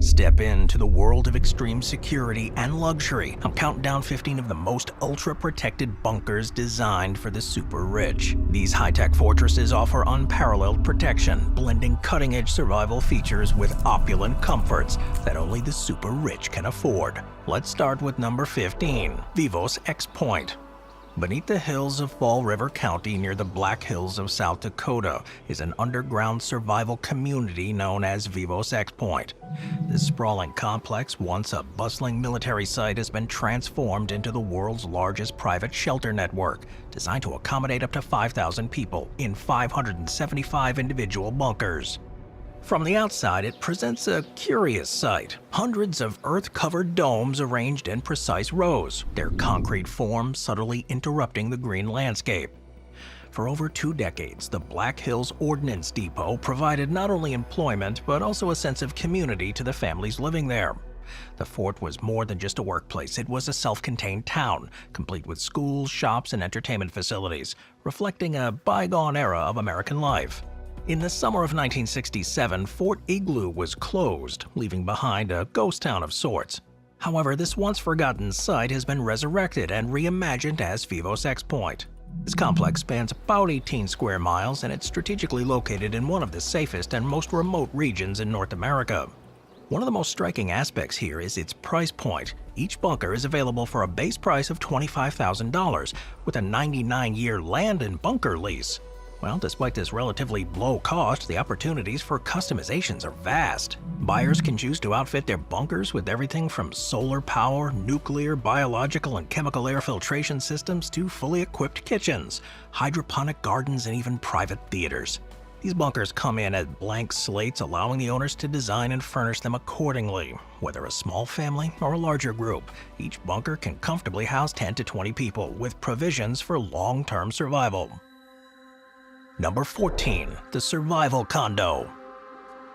Step into the world of extreme security and luxury. I'm counting down 15 of the most ultra-protected bunkers designed for the super rich. These high-tech fortresses offer unparalleled protection, blending cutting-edge survival features with opulent comforts that only the super rich can afford. Let's start with number 15, Vivos X Point. Beneath the hills of Fall River County near the Black Hills of South Dakota is an underground survival community known as Vivos X Point. This sprawling complex, once a bustling military site, has been transformed into the world's largest private shelter network, designed to accommodate up to 5,000 people in 575 individual bunkers. From the outside, it presents a curious sight. Hundreds of earth-covered domes arranged in precise rows, their concrete forms subtly interrupting the green landscape. For over 2 decades, the Black Hills Ordnance Depot provided not only employment, but also a sense of community to the families living there. The fort was more than just a workplace. It was a self-contained town, complete with schools, shops, and entertainment facilities, reflecting a bygone era of American life. In the summer of 1967, Fort Igloo was closed, leaving behind a ghost town of sorts. However, this once-forgotten site has been resurrected and reimagined as Vivos X Point. This complex spans about 18 square miles, and it's strategically located in one of the safest and most remote regions in North America. One of the most striking aspects here is its price point. Each bunker is available for a base price of $25,000, with a 99-year land and bunker lease. Well, despite this relatively low cost, the opportunities for customizations are vast. Buyers can choose to outfit their bunkers with everything from solar power, nuclear, biological, and chemical air filtration systems to fully equipped kitchens, hydroponic gardens, and even private theaters. These bunkers come in as blank slates, allowing the owners to design and furnish them accordingly. Whether a small family or a larger group, each bunker can comfortably house 10 to 20 people, with provisions for long-term survival. Number 14, the Survival Condo.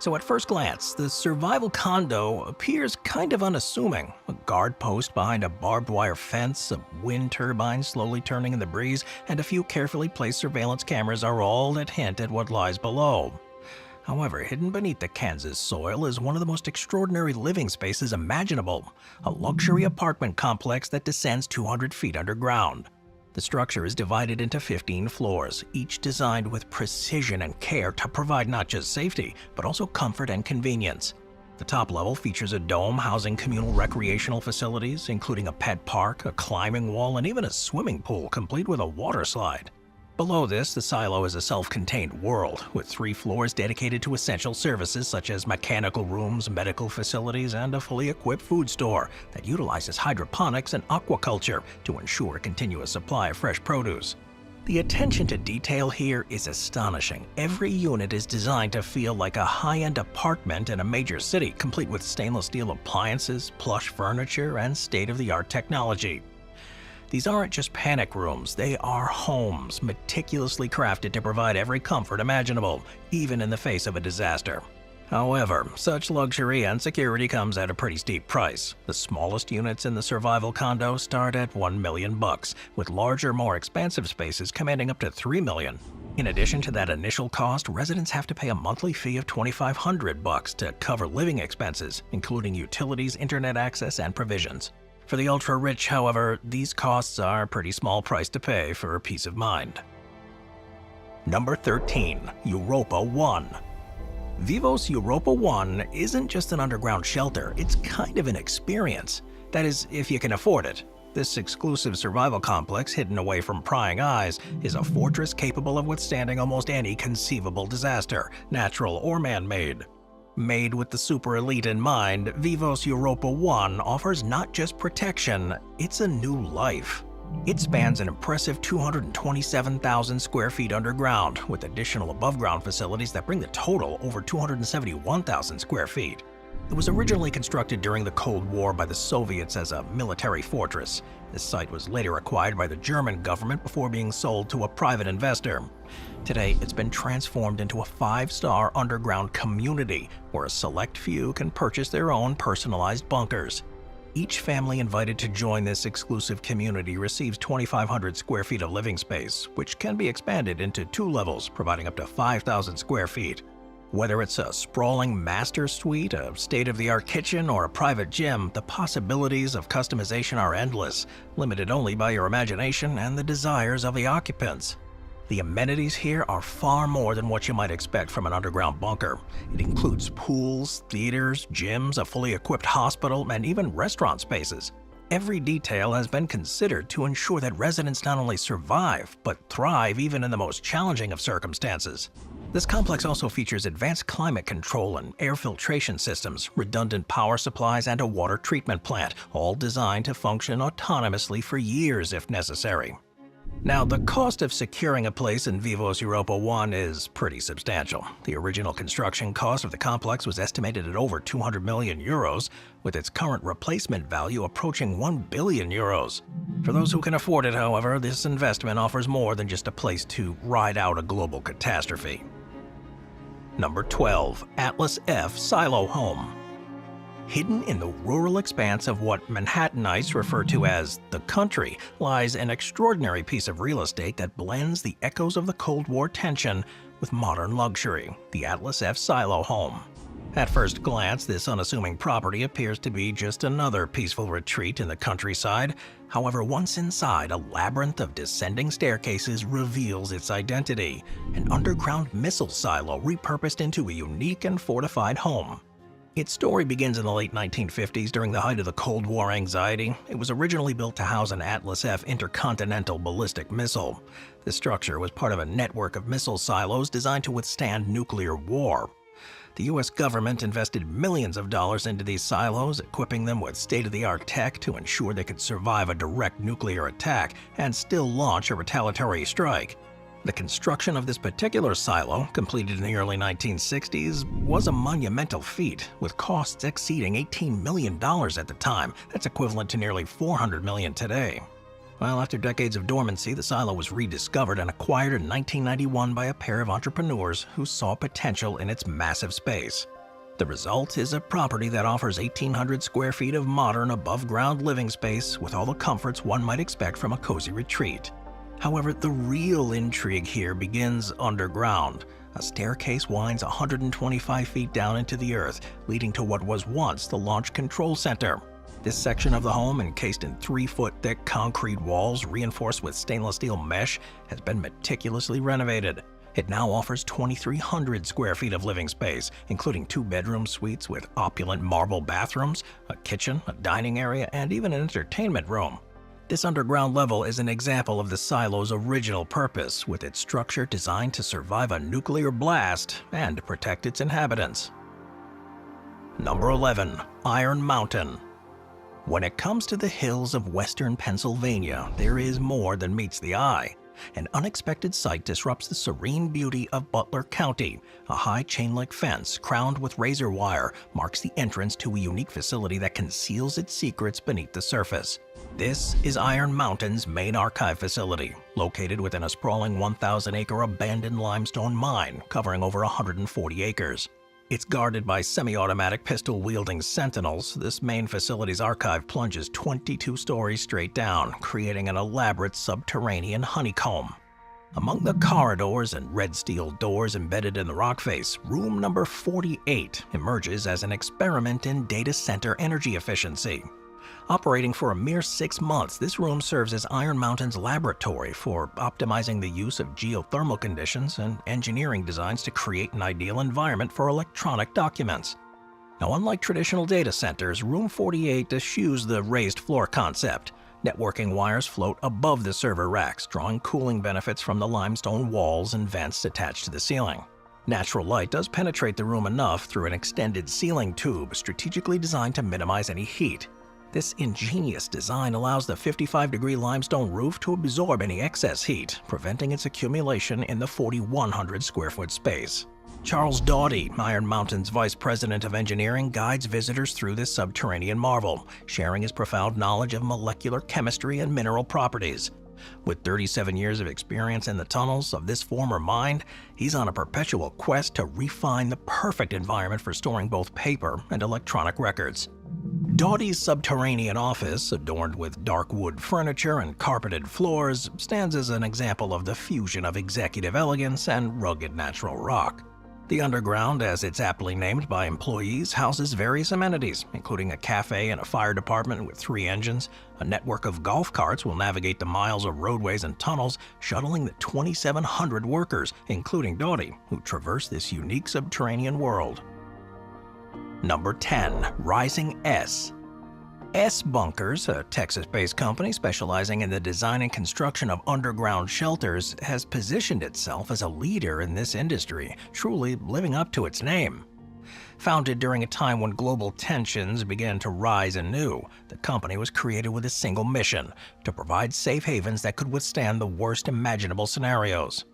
So at first glance, the Survival Condo appears kind of unassuming. A guard post behind a barbed wire fence, a wind turbine slowly turning in the breeze, and a few carefully placed surveillance cameras are all that hint at what lies below. However, hidden beneath the Kansas soil is one of the most extraordinary living spaces imaginable, a luxury apartment complex that descends 200 feet underground. The structure is divided into 15 floors, each designed with precision and care to provide not just safety, but also comfort and convenience. The top level features a dome housing communal recreational facilities, including a pet park, a climbing wall, and even a swimming pool complete with a water slide. Below this, the silo is a self-contained world, with 3 floors dedicated to essential services such as mechanical rooms, medical facilities, and a fully equipped food store that utilizes hydroponics and aquaculture to ensure a continuous supply of fresh produce. The attention to detail here is astonishing. Every unit is designed to feel like a high-end apartment in a major city, complete with stainless steel appliances, plush furniture, and state-of-the-art technology. These aren't just panic rooms, they are homes, meticulously crafted to provide every comfort imaginable, even in the face of a disaster. However, such luxury and security comes at a pretty steep price. The smallest units in the survival condo start at $1 million, with larger, more expansive spaces commanding up to $3 million. In addition to that initial cost, residents have to pay a monthly fee of $2,500 to cover living expenses, including utilities, internet access, and provisions. For the ultra-rich, however, these costs are a pretty small price to pay for peace of mind. Number 13, Europa 1. Vivos Europa 1 isn't just an underground shelter, it's kind of an experience. That is, if you can afford it. This exclusive survival complex, hidden away from prying eyes, is a fortress capable of withstanding almost any conceivable disaster, natural or man-made. Made with the super elite in mind, Vivos Europa 1 offers not just protection, it's a new life. It spans an impressive 227,000 square feet underground, with additional above-ground facilities that bring the total over 271,000 square feet. It was originally constructed during the Cold War by the Soviets as a military fortress. This site was later acquired by the German government before being sold to a private investor. Today, it's been transformed into a 5-star underground community where a select few can purchase their own personalized bunkers. Each family invited to join this exclusive community receives 2,500 square feet of living space, which can be expanded into 2 levels, providing up to 5,000 square feet. Whether it's a sprawling master suite, a state-of-the-art kitchen, or a private gym, the possibilities of customization are endless, limited only by your imagination and the desires of the occupants. The amenities here are far more than what you might expect from an underground bunker. It includes pools, theaters, gyms, a fully equipped hospital, and even restaurant spaces. Every detail has been considered to ensure that residents not only survive, but thrive even in the most challenging of circumstances. This complex also features advanced climate control and air filtration systems, redundant power supplies, and a water treatment plant, all designed to function autonomously for years if necessary. Now, the cost of securing a place in Vivos Europa 1 is pretty substantial. The original construction cost of the complex was estimated at over 200 million euros, with its current replacement value approaching 1 billion euros. For those who can afford it, however, this investment offers more than just a place to ride out a global catastrophe. Number 12. Atlas F Silo Home. Hidden in the rural expanse of what Manhattanites refer to as the country lies an extraordinary piece of real estate that blends the echoes of the Cold War tension with modern luxury, the Atlas F Silo Home. At first glance, this unassuming property appears to be just another peaceful retreat in the countryside. However, once inside, a labyrinth of descending staircases reveals its identity, an underground missile silo repurposed into a unique and fortified home. Its story begins in the late 1950s during the height of the Cold War anxiety. It was originally built to house an Atlas F intercontinental ballistic missile. This structure was part of a network of missile silos designed to withstand nuclear war. The U.S. government invested millions of dollars into these silos, equipping them with state-of-the-art tech to ensure they could survive a direct nuclear attack and still launch a retaliatory strike. The construction of this particular silo, completed in the early 1960s, was a monumental feat, with costs exceeding $18 million at the time. That's equivalent to nearly $400 million today. Well, after decades of dormancy, the silo was rediscovered and acquired in 1991 by a pair of entrepreneurs who saw potential in its massive space. The result is a property that offers 1,800 square feet of modern above-ground living space with all the comforts one might expect from a cozy retreat. However, the real intrigue here begins underground. A staircase winds 125 feet down into the earth, leading to what was once the launch control center. This section of the home, encased in 3-foot thick concrete walls reinforced with stainless steel mesh, has been meticulously renovated. It now offers 2,300 square feet of living space, including 2-bedroom suites with opulent marble bathrooms, a kitchen, a dining area, and even an entertainment room. This underground level is an example of the silo's original purpose, with its structure designed to survive a nuclear blast and protect its inhabitants. Number 11. Iron Mountain. When it comes to the hills of western Pennsylvania, there is more than meets the eye. An unexpected sight disrupts the serene beauty of Butler County. A high chain-link fence, crowned with razor wire, marks the entrance to a unique facility that conceals its secrets beneath the surface. This is Iron Mountain's main archive facility, located within a sprawling 1,000-acre abandoned limestone mine covering over 140 acres. It's guarded by semi-automatic pistol-wielding sentinels. This main facility's archive plunges 22 stories straight down, creating an elaborate subterranean honeycomb. Among the corridors and red steel doors embedded in the rock face, room number 48 emerges as an experiment in data center energy efficiency. Operating for a mere 6 months, this room serves as Iron Mountain's laboratory for optimizing the use of geothermal conditions and engineering designs to create an ideal environment for electronic documents. Now, unlike traditional data centers, Room 48 eschews the raised floor concept. Networking wires float above the server racks, drawing cooling benefits from the limestone walls and vents attached to the ceiling. Natural light does penetrate the room enough through an extended ceiling tube strategically designed to minimize any heat. This ingenious design allows the 55-degree limestone roof to absorb any excess heat, preventing its accumulation in the 4,100 square foot space. Charles Doughty, Iron Mountain's Vice President of Engineering, guides visitors through this subterranean marvel, sharing his profound knowledge of molecular chemistry and mineral properties. With 37 years of experience in the tunnels of this former mine, he's on a perpetual quest to refine the perfect environment for storing both paper and electronic records. Doughty's subterranean office, adorned with dark wood furniture and carpeted floors, stands as an example of the fusion of executive elegance and rugged natural rock. The underground, as it's aptly named by employees, houses various amenities, including a cafe and a fire department with 3 engines. A network of golf carts will navigate the miles of roadways and tunnels, shuttling the 2,700 workers, including Dottie, who traverse this unique subterranean world. Number 10. Rising S. S Bunkers, a Texas-based company specializing in the design and construction of underground shelters, has positioned itself as a leader in this industry, truly living up to its name. Founded during a time when global tensions began to rise anew, the company was created with a single mission: to provide safe havens that could withstand the worst imaginable scenarios.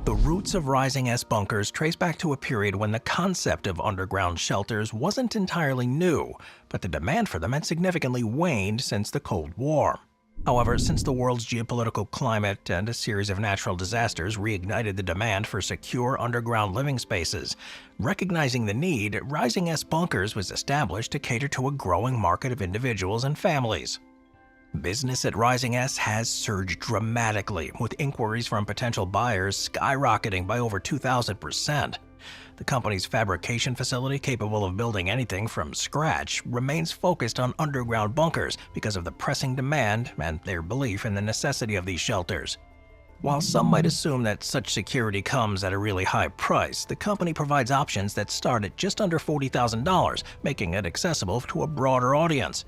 The roots of Rising S Bunkers trace back to a period when the concept of underground shelters wasn't entirely new, but the demand for them had significantly waned since the Cold War. However, since the world's geopolitical climate and a series of natural disasters reignited the demand for secure underground living spaces, recognizing the need, Rising S Bunkers was established to cater to a growing market of individuals and families. Business at Rising S has surged dramatically, with inquiries from potential buyers skyrocketing by over 2,000%. The company's fabrication facility, capable of building anything from scratch, remains focused on underground bunkers because of the pressing demand and their belief in the necessity of these shelters. While some might assume that such security comes at a really high price, the company provides options that start at just under $40,000, making it accessible to a broader audience.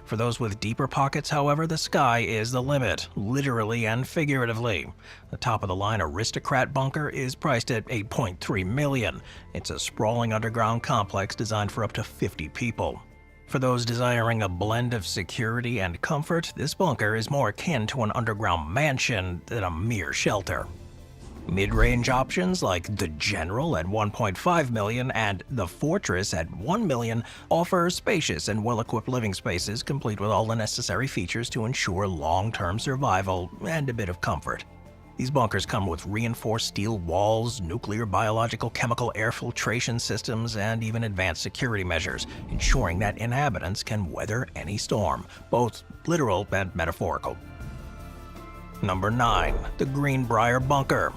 For those with deeper pockets, however, the sky is the limit, literally and figuratively. The top-of-the-line Aristocrat bunker is priced at $8.3 million. It's a sprawling underground complex designed for up to 50 people. For those desiring a blend of security and comfort, this bunker is more akin to an underground mansion than a mere shelter. Mid-range options like the General at $1.5 million and the Fortress at $1 million offer spacious and well-equipped living spaces complete with all the necessary features to ensure long-term survival and a bit of comfort. These bunkers come with reinforced steel walls, nuclear, biological, chemical air filtration systems, and even advanced security measures, ensuring that inhabitants can weather any storm, both literal and metaphorical. Number 9. The Greenbrier Bunker.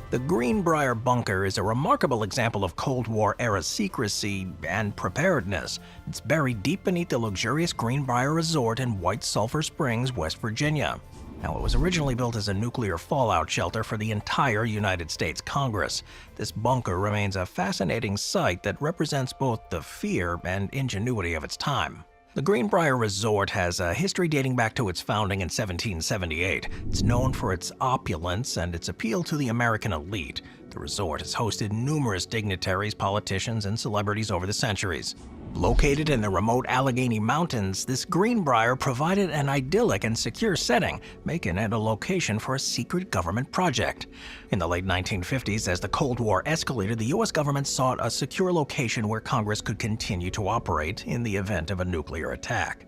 The Greenbrier Bunker is a remarkable example of Cold War-era secrecy and preparedness. It's buried deep beneath the luxurious Greenbrier Resort in White Sulphur Springs, West Virginia. Now, it was originally built as a nuclear fallout shelter for the entire United States Congress. This bunker remains a fascinating sight that represents both the fear and ingenuity of its time. The Greenbrier Resort has a history dating back to its founding in 1778. It's known for its opulence and its appeal to the American elite. The resort has hosted numerous dignitaries, politicians, and celebrities over the centuries. Located in the remote Allegheny Mountains, this Greenbrier provided an idyllic and secure setting, making it a location for a secret government project. In the late 1950s, as the Cold War escalated, the U.S. government sought a secure location where Congress could continue to operate in the event of a nuclear attack.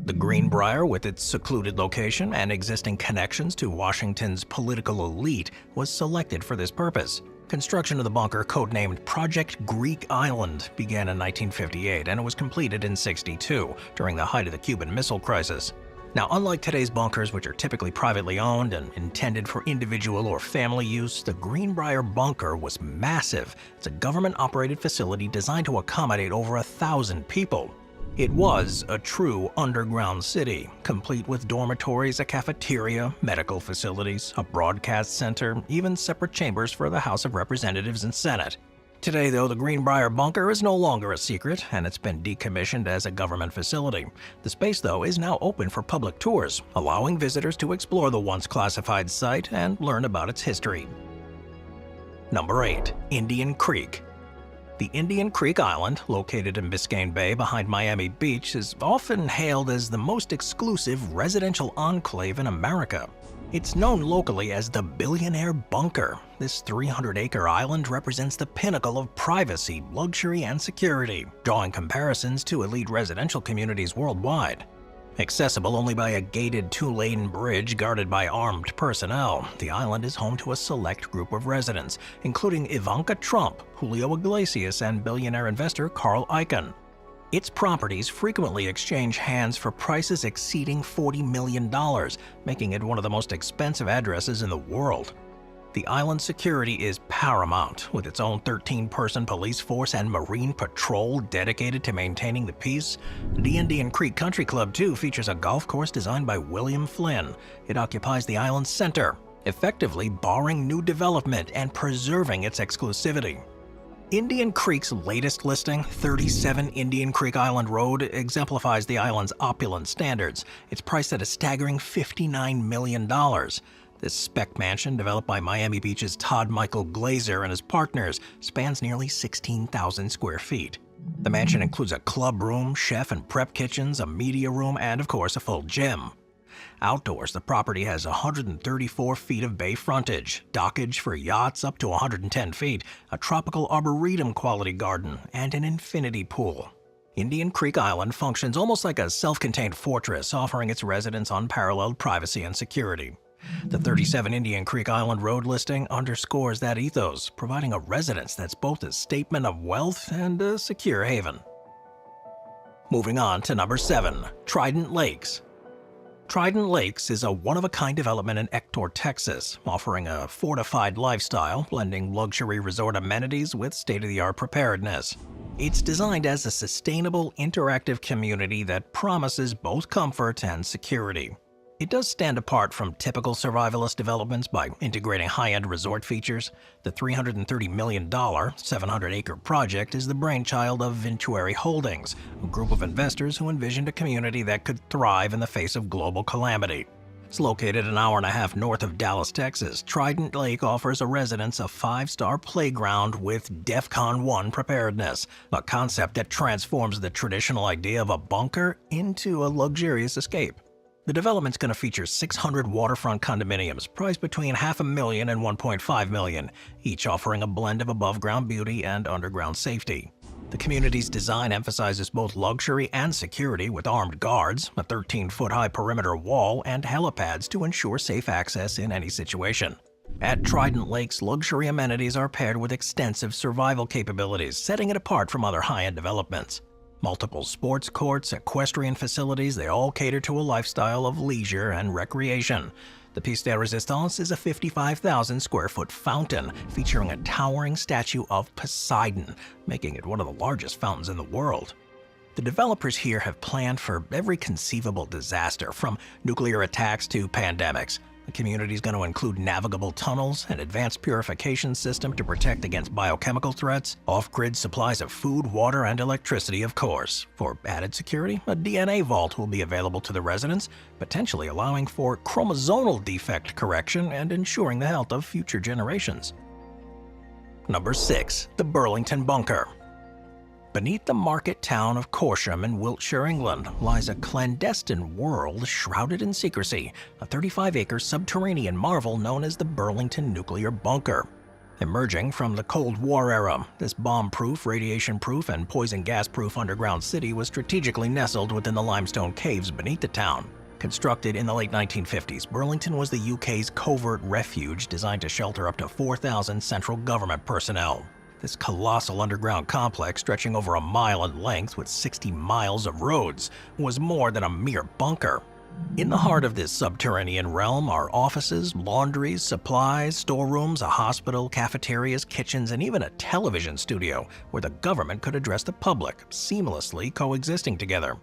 The Greenbrier, with its secluded location and existing connections to Washington's political elite, was selected for this purpose. Construction of the bunker, codenamed Project Greek Island, began in 1958 and it was completed in '62, during the height of the Cuban Missile Crisis. Now, unlike today's bunkers, which are typically privately owned and intended for individual or family use, the Greenbrier Bunker was massive. It's a government-operated facility designed to accommodate over 1,000 people. It was a true underground city, complete with dormitories, a cafeteria, medical facilities, a broadcast center, even separate chambers for the House of Representatives and Senate. Today, though, the Greenbrier Bunker is no longer a secret, and it's been decommissioned as a government facility. The space, though, is now open for public tours, allowing visitors to explore the once classified site and learn about its history. Number 8. Indian Creek. The Indian Creek Island, located in Biscayne Bay behind Miami Beach, is often hailed as the most exclusive residential enclave in America. It's known locally as the Billionaire Bunker. This 300-acre island represents the pinnacle of privacy, luxury, and security, drawing comparisons to elite residential communities worldwide. Accessible only by a gated 2-lane bridge guarded by armed personnel, the island is home to a select group of residents, including Ivanka Trump, Julio Iglesias, and billionaire investor Carl Icahn. Its properties frequently exchange hands for prices exceeding $40 million, making it one of the most expensive addresses in the world. The island's security is paramount, with its own 13-person police force and marine patrol dedicated to maintaining the peace. The Indian Creek Country Club, too, features a golf course designed by William Flynn. It occupies the island's center, effectively barring new development and preserving its exclusivity. Indian Creek's latest listing, 37 Indian Creek Island Road, exemplifies the island's opulent standards. It's priced at a staggering $59 million. This spec mansion, developed by Miami Beach's Todd Michael Glazer and his partners, spans nearly 16,000 square feet. The mansion includes a club room, chef and prep kitchens, a media room, and of course a full gym. Outdoors, the property has 134 feet of bay frontage, dockage for yachts up to 110 feet, a tropical arboretum quality garden, and an infinity pool. Indian Creek Island functions almost like a self-contained fortress, offering its residents unparalleled privacy and security. The 37 Indian Creek Island Road listing underscores that ethos, providing a residence that's both a statement of wealth and a secure haven. Moving on to number 7, Trident Lakes. Trident Lakes is a one-of-a-kind development in Ector, Texas, offering a fortified lifestyle, blending luxury resort amenities with state-of-the-art preparedness. It's designed as a sustainable, interactive community that promises both comfort and security. It does stand apart from typical survivalist developments by integrating high-end resort features. The $330 million, 700-acre project is the brainchild of Ventuari Holdings, a group of investors who envisioned a community that could thrive in the face of global calamity. It's located an hour and a half north of Dallas, Texas. Trident Lake offers a residents a 5-star playground with DEFCON 1 preparedness, a concept that transforms the traditional idea of a bunker into a luxurious escape. The development's going to feature 600 waterfront condominiums priced between $500,000 and $1.5 million, each offering a blend of above-ground beauty and underground safety. The community's design emphasizes both luxury and security with armed guards, a 13-foot-high perimeter wall, and helipads to ensure safe access in any situation. At Trident Lakes, luxury amenities are paired with extensive survival capabilities, setting it apart from other high-end developments. Multiple sports courts, equestrian facilities, they all cater to a lifestyle of leisure and recreation. The piece de resistance is a 55,000 square foot fountain featuring a towering statue of Poseidon, making it one of the largest fountains in the world. The developers here have planned for every conceivable disaster, from nuclear attacks to pandemics. The community is going to include navigable tunnels, an advanced purification system to protect against biochemical threats, off-grid supplies of food, water, and electricity, of course. For added security, a DNA vault will be available to the residents, potentially allowing for chromosomal defect correction and ensuring the health of future generations. Number 6. The Burlington Bunker. Beneath the market town of Corsham in Wiltshire, England, lies a clandestine world shrouded in secrecy, a 35-acre subterranean marvel known as the Burlington Nuclear Bunker. Emerging from the Cold War era, this bomb-proof, radiation-proof, and poison gas-proof underground city was strategically nestled within the limestone caves beneath the town. Constructed in the late 1950s, Burlington was the UK's covert refuge designed to shelter up to 4,000 central government personnel. This colossal underground complex, stretching over a mile in length with 60 miles of roads, was more than a mere bunker. In the heart of this subterranean realm are offices, laundries, supplies, storerooms, a hospital, cafeterias, kitchens, and even a television studio where the government could address the public, seamlessly coexisting together.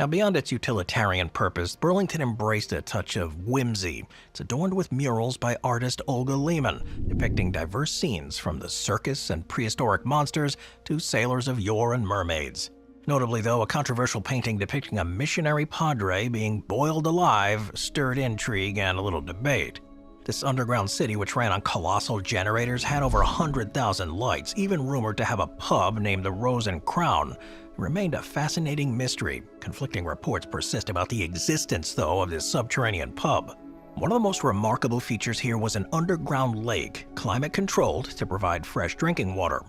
Now, beyond its utilitarian purpose, Burlington embraced a touch of whimsy. It's adorned with murals by artist Olga Lehman, depicting diverse scenes from the circus and prehistoric monsters to sailors of yore and mermaids. Notably, though, a controversial painting depicting a missionary padre being boiled alive stirred intrigue and a little debate. This underground city, which ran on colossal generators, had over 100,000 lights, even rumored to have a pub named the Rose and Crown. It remained a fascinating mystery. Conflicting reports persist about the existence, though, of this subterranean pub. One of the most remarkable features here was an underground lake, climate-controlled to provide fresh drinking water.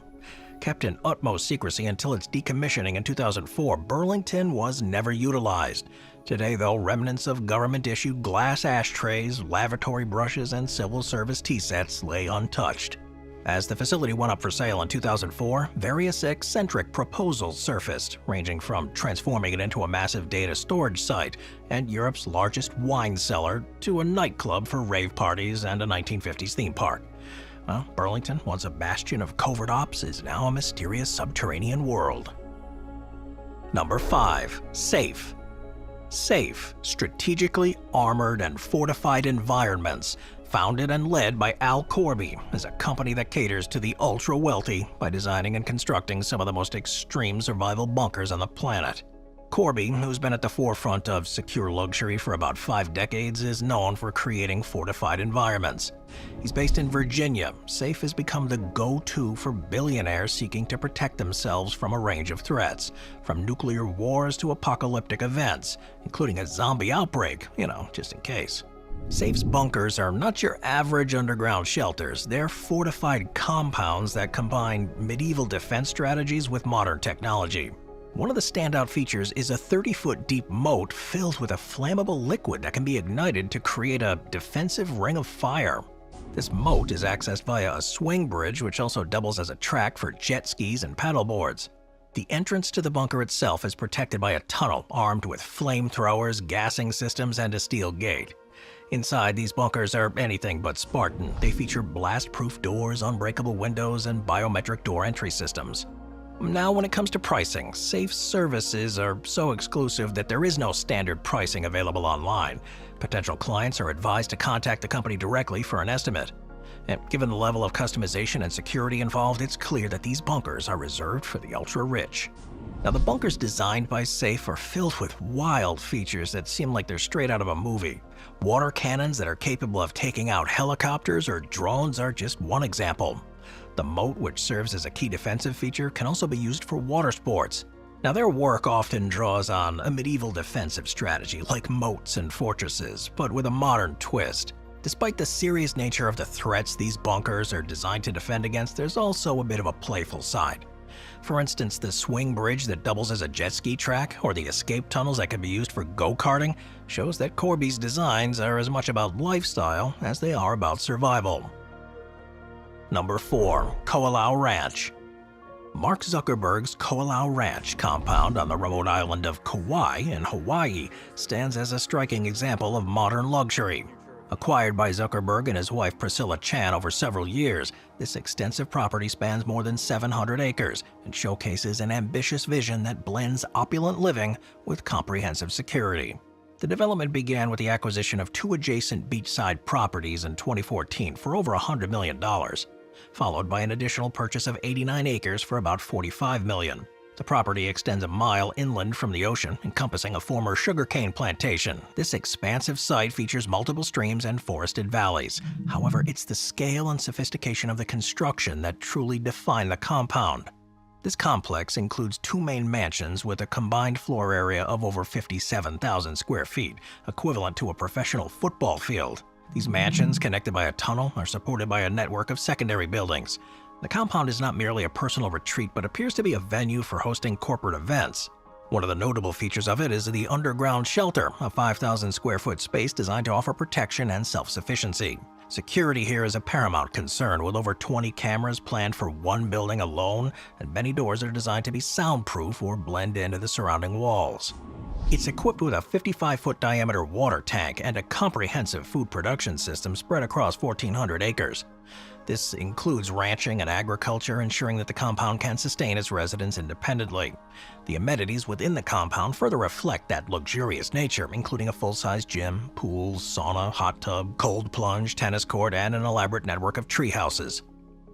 Kept in utmost secrecy until its decommissioning in 2004, Burlington was never utilized. Today, though, remnants of government-issued glass ashtrays, lavatory brushes, and civil service tea sets lay untouched. As the facility went up for sale in 2004, various eccentric proposals surfaced, ranging from transforming it into a massive data storage site and Europe's largest wine cellar to a nightclub for rave parties and a 1950s theme park. Well, Burlington, once a bastion of covert ops, is now a mysterious subterranean world. Number 5. Safe. Safe, strategically armored and fortified environments, founded and led by Al Corby, is a company that caters to the ultra-wealthy by designing and constructing some of the most extreme survival bunkers on the planet. Corby, who's been at the forefront of secure luxury for about 5 decades, is known for creating fortified environments. He's based in Virginia. Safe has become the go-to for billionaires seeking to protect themselves from a range of threats, from nuclear wars to apocalyptic events, including a zombie outbreak, just in case. Safe's bunkers are not your average underground shelters. They're fortified compounds that combine medieval defense strategies with modern technology. One of the standout features is a 30-foot deep moat filled with a flammable liquid that can be ignited to create a defensive ring of fire. This moat is accessed via a swing bridge, which also doubles as a track for jet skis and paddleboards. The entrance to the bunker itself is protected by a tunnel armed with flamethrowers, gassing systems, and a steel gate. Inside, these bunkers are anything but Spartan. They feature blast-proof doors, unbreakable windows, and biometric door entry systems. Now, when it comes to pricing, Safe's services are so exclusive that there is no standard pricing available online. Potential clients are advised to contact the company directly for an estimate. And given the level of customization and security involved, it's clear that these bunkers are reserved for the ultra-rich. Now, the bunkers designed by Safe are filled with wild features that seem like they're straight out of a movie. Water cannons that are capable of taking out helicopters or drones are just one example. The moat, which serves as a key defensive feature, can also be used for water sports. Now, their work often draws on a medieval defensive strategy like moats and fortresses, but with a modern twist. Despite the serious nature of the threats these bunkers are designed to defend against, there's also a bit of a playful side. For instance, the swing bridge that doubles as a jet ski track, or the escape tunnels that can be used for go-karting, shows that Corby's designs are as much about lifestyle as they are about survival. Number 4. Ko'olau Ranch. Mark Zuckerberg's Ko'olau Ranch compound on the remote island of Kauai in Hawaii stands as a striking example of modern luxury. Acquired by Zuckerberg and his wife Priscilla Chan over several years, this extensive property spans more than 700 acres and showcases an ambitious vision that blends opulent living with comprehensive security. The development began with the acquisition of 2 adjacent beachside properties in 2014 for over $100 million, followed by an additional purchase of 89 acres for about $45 million. The property extends a mile inland from the ocean, encompassing a former sugarcane plantation. This expansive site features multiple streams and forested valleys. However, it's the scale and sophistication of the construction that truly define the compound. This complex includes 2 main mansions with a combined floor area of over 57,000 square feet, equivalent to a professional football field. These mansions, connected by a tunnel, are supported by a network of secondary buildings. The compound is not merely a personal retreat, but appears to be a venue for hosting corporate events. One of the notable features of it is the underground shelter, a 5,000 square foot space designed to offer protection and self-sufficiency. Security here is a paramount concern, with over 20 cameras planned for one building alone, and many doors are designed to be soundproof or blend into the surrounding walls. It's equipped with a 55-foot diameter water tank and a comprehensive food production system spread across 1,400 acres. This includes ranching and agriculture, ensuring that the compound can sustain its residents independently. The amenities within the compound further reflect that luxurious nature, including a full-size gym, pool, sauna, hot tub, cold plunge, tennis court, and an elaborate network of tree houses.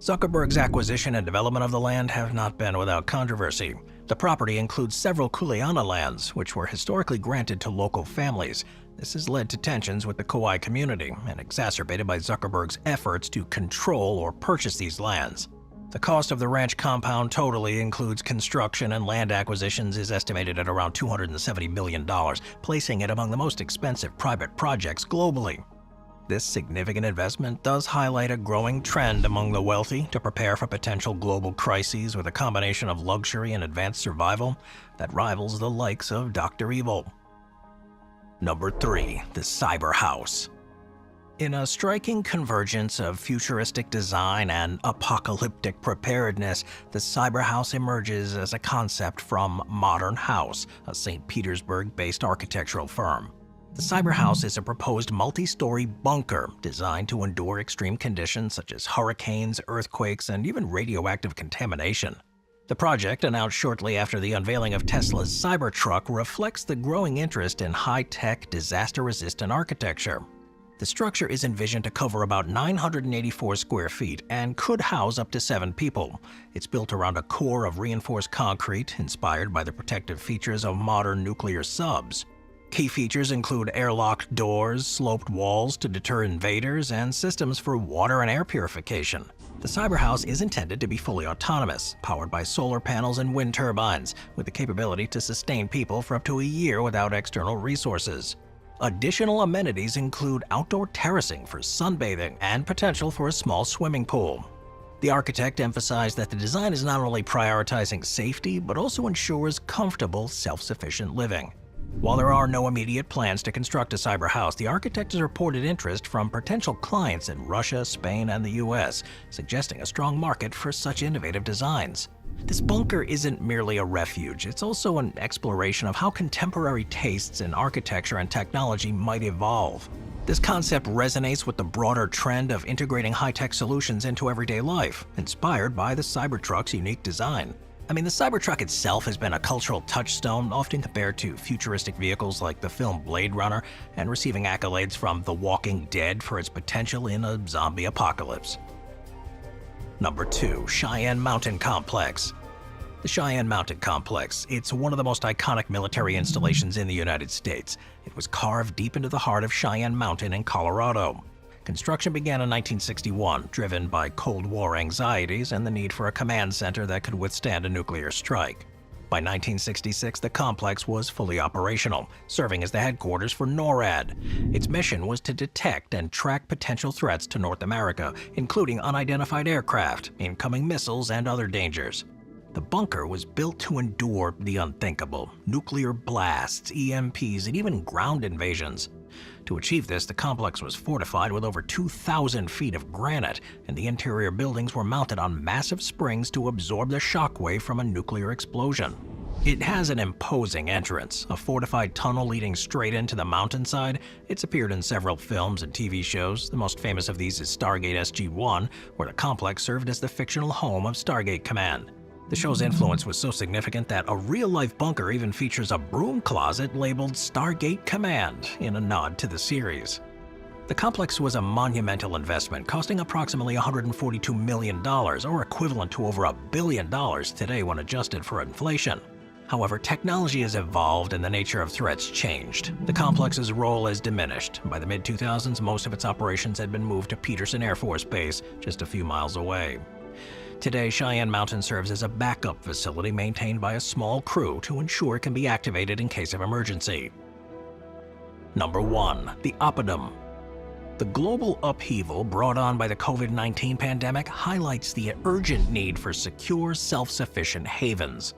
Zuckerberg's acquisition and development of the land have not been without controversy. The property includes several kuleana lands, which were historically granted to local families. This has led to tensions with the Kauai community and exacerbated by Zuckerberg's efforts to control or purchase these lands. The cost of the ranch compound totally includes construction and land acquisitions is estimated at around $270 million, placing it among the most expensive private projects globally. This significant investment does highlight a growing trend among the wealthy to prepare for potential global crises with a combination of luxury and advanced survival that rivals the likes of Dr. Evil. Number 3. The Cyber House. In a striking convergence of futuristic design and apocalyptic preparedness, the Cyber House emerges as a concept from Modern House, a St. Petersburg-based architectural firm. The Cyber House is a proposed multi-story bunker designed to endure extreme conditions such as hurricanes, earthquakes, and even radioactive contamination. The project, announced shortly after the unveiling of Tesla's Cybertruck, reflects the growing interest in high-tech, disaster-resistant architecture. The structure is envisioned to cover about 984 square feet and could house up to 7 people. It's built around a core of reinforced concrete, inspired by the protective features of modern nuclear subs. Key features include airlocked doors, sloped walls to deter invaders, and systems for water and air purification. The Cyber House is intended to be fully autonomous, powered by solar panels and wind turbines, with the capability to sustain people for up to a year without external resources. Additional amenities include outdoor terracing for sunbathing and potential for a small swimming pool. The architect emphasized that the design is not only prioritizing safety, but also ensures comfortable, self-sufficient living. While there are no immediate plans to construct a cyber house, the architect has reported interest from potential clients in Russia, Spain, and the US, suggesting a strong market for such innovative designs. This bunker isn't merely a refuge, it's also an exploration of how contemporary tastes in architecture and technology might evolve. This concept resonates with the broader trend of integrating high-tech solutions into everyday life, inspired by the Cybertruck's unique design. The Cybertruck itself has been a cultural touchstone, often compared to futuristic vehicles like the film Blade Runner, and receiving accolades from The Walking Dead for its potential in a zombie apocalypse. Number 2. Cheyenne Mountain Complex. The Cheyenne Mountain Complex. It's one of the most iconic military installations in the United States. It was carved deep into the heart of Cheyenne Mountain in Colorado. Construction began in 1961, driven by Cold War anxieties and the need for a command center that could withstand a nuclear strike. By 1966, the complex was fully operational, serving as the headquarters for NORAD. Its mission was to detect and track potential threats to North America, including unidentified aircraft, incoming missiles, and other dangers. The bunker was built to endure the unthinkable: nuclear blasts, EMPs, and even ground invasions. To achieve this, the complex was fortified with over 2,000 feet of granite, and the interior buildings were mounted on massive springs to absorb the shockwave from a nuclear explosion. It has an imposing entrance, a fortified tunnel leading straight into the mountainside. It's appeared in several films and TV shows. The most famous of these is Stargate SG-1, where the complex served as the fictional home of Stargate Command. The show's influence was so significant that a real-life bunker even features a broom closet labeled Stargate Command, in a nod to the series. The complex was a monumental investment, costing approximately $142 million, or equivalent to over $1 billion today when adjusted for inflation. However, technology has evolved and the nature of threats changed. The complex's role has diminished. By the mid-2000s, most of its operations had been moved to Peterson Air Force Base, just a few miles away. Today, Cheyenne Mountain serves as a backup facility maintained by a small crew to ensure it can be activated in case of emergency. Number 1. The Oppidum. The global upheaval brought on by the COVID-19 pandemic highlights the urgent need for secure, self-sufficient havens.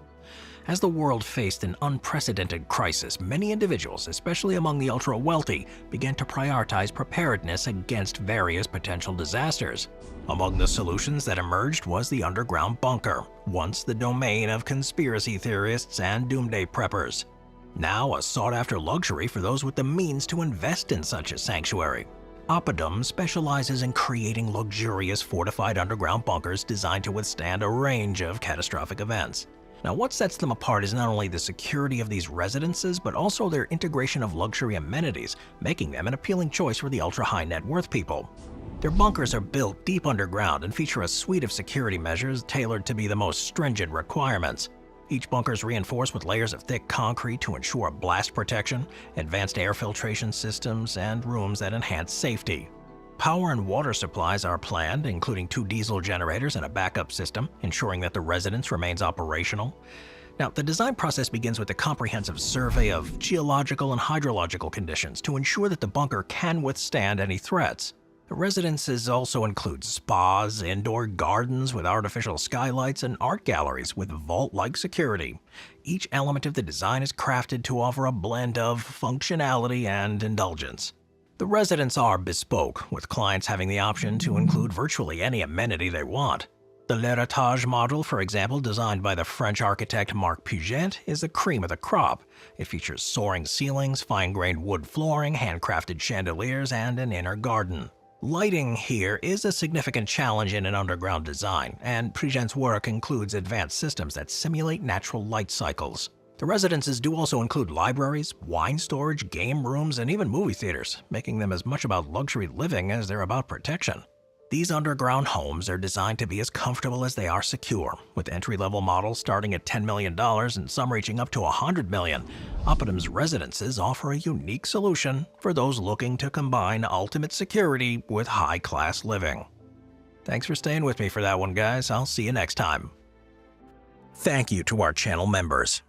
As the world faced an unprecedented crisis, many individuals, especially among the ultra-wealthy, began to prioritize preparedness against various potential disasters. Among the solutions that emerged was the underground bunker, once the domain of conspiracy theorists and doomsday preppers. Now a sought-after luxury for those with the means to invest in such a sanctuary. Oppidum specializes in creating luxurious fortified underground bunkers designed to withstand a range of catastrophic events. Now, what sets them apart is not only the security of these residences, but also their integration of luxury amenities, making them an appealing choice for the ultra-high net worth people. Their bunkers are built deep underground and feature a suite of security measures tailored to be the most stringent requirements. Each bunker is reinforced with layers of thick concrete to ensure blast protection, advanced air filtration systems, and rooms that enhance safety. Power and water supplies are planned, including 2 diesel generators and a backup system, ensuring that the residence remains operational. Now, the design process begins with a comprehensive survey of geological and hydrological conditions to ensure that the bunker can withstand any threats. The residences also include spas, indoor gardens with artificial skylights, and art galleries with vault-like security. Each element of the design is crafted to offer a blend of functionality and indulgence. The residents are bespoke, with clients having the option to include virtually any amenity they want. The L'Héritage model, for example, designed by the French architect Marc Puget, is the cream of the crop. It features soaring ceilings, fine-grained wood flooring, handcrafted chandeliers, and an inner garden. Lighting here is a significant challenge in an underground design, and Puget's work includes advanced systems that simulate natural light cycles. The residences do also include libraries, wine storage, game rooms, and even movie theaters, making them as much about luxury living as they're about protection. These underground homes are designed to be as comfortable as they are secure, with entry-level models starting at $10 million and some reaching up to $100 million. Oppenham's residences offer a unique solution for those looking to combine ultimate security with high-class living. Thanks for staying with me for that one, guys. I'll see you next time. Thank you to our channel members.